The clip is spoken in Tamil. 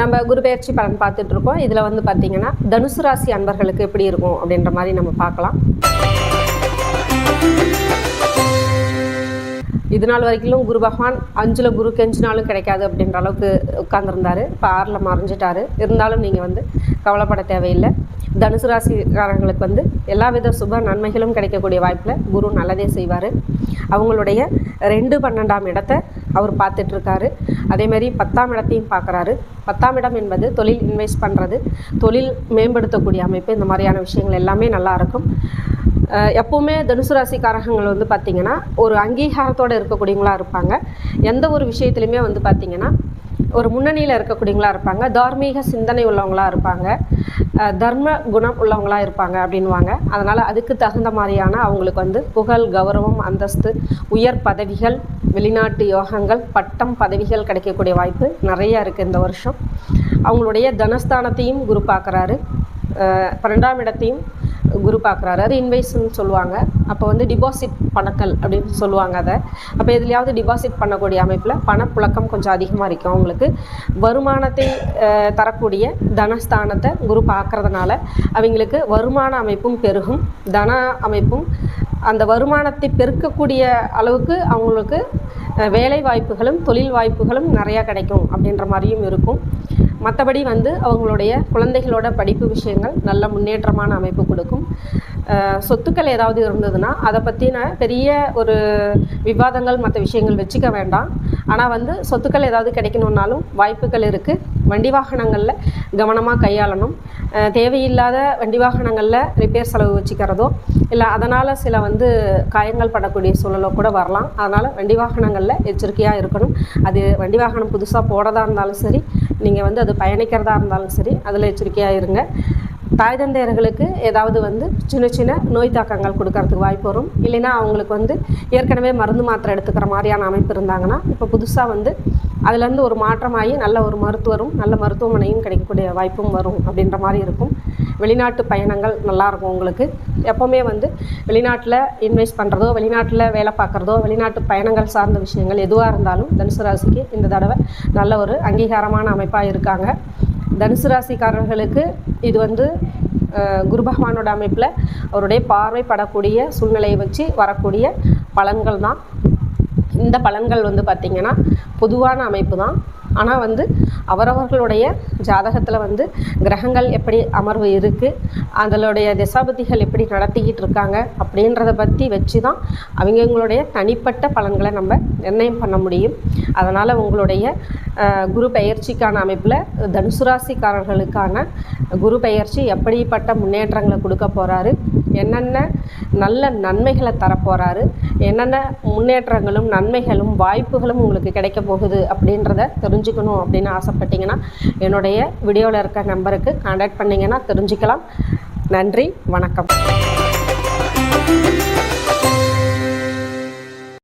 நம்ம குரு பெயர்ச்சி பலன் பார்த்துட்டு இருக்கோம். இதில் வந்து பார்த்திங்கன்னா தனுசு ராசி அன்பர்களுக்கு எப்படி இருக்கும் அப்படின்ற மாதிரி நம்ம பார்க்கலாம். இது நாள் வரைக்கும் குரு பகவான் 5ல் குரு கெஞ்சினாலும் கிடைக்காது அப்படின்ற அளவுக்கு உட்கார்ந்துருந்தார். இப்போ 6ல் மறைஞ்சிட்டாரு. இருந்தாலும் நீங்கள் வந்து கவலைப்பட தேவையில்லை. தனுசு ராசிக்காரங்களுக்கு வந்து எல்லா வித சுப நன்மைகளும் கிடைக்கக்கூடிய வாய்ப்பில் குரு நல்லதே செய்வார். அவங்களுடைய 2-12ஆம் இடத்தை அவர் பார்த்துட்ருக்காரு. அதேமாதிரி 10ஆம் இடத்தையும் பார்க்குறாரு. 10ஆம் இடம் என்பது தொழில் இன்வெஸ்ட் பண்ணுறது, தொழில் மேம்படுத்தக்கூடிய அமைப்பு, இந்த மாதிரியான விஷயங்கள் எல்லாமே நல்லாயிருக்கும். எப்போவுமே தனுசு ராசிக்காரகங்கள் வந்து பார்த்திங்கன்னா ஒரு அங்கீகாரத்தோடு இருக்கக்கூடியவங்களாக இருப்பாங்க. எந்த ஒரு விஷயத்துலையுமே வந்து பார்த்திங்கன்னா ஒரு முன்னணியில் இருக்கக்கூடியவங்களாக இருப்பாங்க. தார்மீக சிந்தனை உள்ளவங்களாக இருப்பாங்க. தர்ம குணம் உள்ளவங்களாக இருப்பாங்க அப்படின்வாங்க. அதனால் அதுக்கு தகுந்த மாதிரியான அவங்களுக்கு வந்து புகழ், கௌரவம், அந்தஸ்து, உயர் பதவிகள், வெளிநாட்டு யோகங்கள், பட்டம், பதவிகள் கிடைக்கக்கூடிய வாய்ப்பு நிறையா இருக்குது இந்த வருஷம். அவங்களுடைய தனஸ்தானத்தையும் குரு பார்க்குறாரு. 12ஆம் இடத்தையும் குரு பார்க்குறாரு. அது இன்வெஸ்ட்னு சொல்லுவாங்க. அப்போ வந்து டிபாசிட் பணக்கள் அப்படின்னு சொல்லுவாங்க அதை. அப்போ எதுலையாவது டிபாசிட் பண்ணக்கூடிய அமைப்பில் பணப்புழக்கம் கொஞ்சம் அதிகமாக இருக்கும். அவங்களுக்கு வருமானத்தை தரக்கூடிய தனஸ்தானத்தை குரு பார்க்குறதுனால அவங்களுக்கு வருமான அமைப்பும் பெருகும், தன அமைப்பும் அந்த வருமானத்தை பெருக்கக்கூடிய அளவுக்கு அவங்களுக்கு வேலை வாய்ப்புகளும் தொழில் வாய்ப்புகளும் நிறையா கிடைக்கும் அப்படின்ற மாதிரியும் இருக்கும். மற்றபடி வந்து அவங்களுடைய குழந்தைகளோட படிப்பு விஷயங்கள் நல்ல முன்னேற்றமான அமைப்பு கொடுக்கும். சொத்துக்கள் ஏதாவது இருந்ததுன்னா அதை பற்றின பெரிய ஒரு விவாதங்கள் மற்ற விஷயங்கள் வச்சுக்க வேண்டாம். ஆனால் வந்து சொத்துக்கள் ஏதாவது கிடைக்கணுன்னாலும் வாய்ப்புகள் இருக்குது. வண்டி வாகனங்களில் கவனமாக கையாளணும். தேவையில்லாத வண்டி வாகனங்களில் ரிப்பேர் செலவு வச்சுக்கிறதோ இல்லை அதனால் சில வந்து காயங்கள் படக்கூடிய சூழலோ கூட வரலாம். அதனால் வண்டி வாகனங்களில் எச்சரிக்கையாக இருக்கணும். அது வண்டி வாகனம் புதுசாக போடுறதா இருந்தாலும் சரி, நீங்கள் வந்து அது பயணிக்கிறதா இருந்தாலும் சரி, அதில் எச்சரிக்கையாக இருங்க. தாய் தந்தையர்களுக்கு ஏதாவது வந்து சின்ன சின்ன நோய் தாக்கங்கள் கொடுக்கறதுக்கு வாய்ப்பு வரும். இல்லைன்னா அவங்களுக்கு வந்து ஏற்கனவே மருந்து மாத்திரை எடுத்துக்கிற மாதிரியான அமைப்பு இருந்தாங்கன்னா இப்போ புதுசாக வந்து அதுலேருந்து ஒரு மாற்றமாகி நல்ல ஒரு மருத்துவரும் நல்ல மருத்துவமனையும் கிடைக்கக்கூடிய வாய்ப்பும் வரும் அப்படின்ற மாதிரி இருக்கும். வெளிநாட்டு பயணங்கள் நல்லாயிருக்கும் உங்களுக்கு. எப்போவுமே வந்து வெளிநாட்டில் இன்வெஸ்ட் பண்ணுறதோ, வெளிநாட்டில் வேலை பார்க்குறதோ, வெளிநாட்டு பயணங்கள் சார்ந்த விஷயங்கள் எதுவாக இருந்தாலும் தனுசு ராசிக்கு இந்த தடவை நல்ல ஒரு அங்கீகாரமான அமைப்பாக இருக்காங்க. தனுசு ராசிக்காரர்களுக்கு இது வந்து குரு பகவானோட அமைப்பில் அவருடைய பார்வைப்படக்கூடிய சூழ்நிலையை வச்சு வரக்கூடிய பலன்கள் தான். இந்த பலன்கள் வந்து பார்த்திங்கன்னா பொதுவான அமைப்பு தான். ஆனால் வந்து அவரவர்களுடைய ஜாதகத்தில் வந்து கிரகங்கள் எப்படி அமர்வு இருக்குது, அதனுடைய திசாபதிகள் எப்படி நடத்திக்கிட்டு இருக்காங்க அப்படின்றத பற்றி வச்சு தான் அவங்களுடைய தனிப்பட்ட பலன்களை நம்ம நிர்ணயம் பண்ண முடியும். அதனால் உங்களுடைய குரு பெயர்ச்சிக்கான அமைப்பில் தனுசு ராசிக்காரர்களுக்கான குரு பெயர்ச்சி எப்படிப்பட்ட முன்னேற்றங்களை கொடுக்க போகிறாரு, என்னென்ன நல்ல நன்மைகளை தரப்போகிறாரு, என்னென்ன முன்னேற்றங்களும் நன்மைகளும் வாய்ப்புகளும் உங்களுக்கு கிடைக்க போகுது அப்படின்றத தெரிஞ்சுக்கணும் அப்படின்னு ஆசைப்பட்டீங்கன்னா என்னுடைய வீடியோவில் இருக்க நம்பருக்கு கான்டாக்ட் பண்ணிங்கன்னா தெரிஞ்சுக்கலாம். நன்றி, வணக்கம்.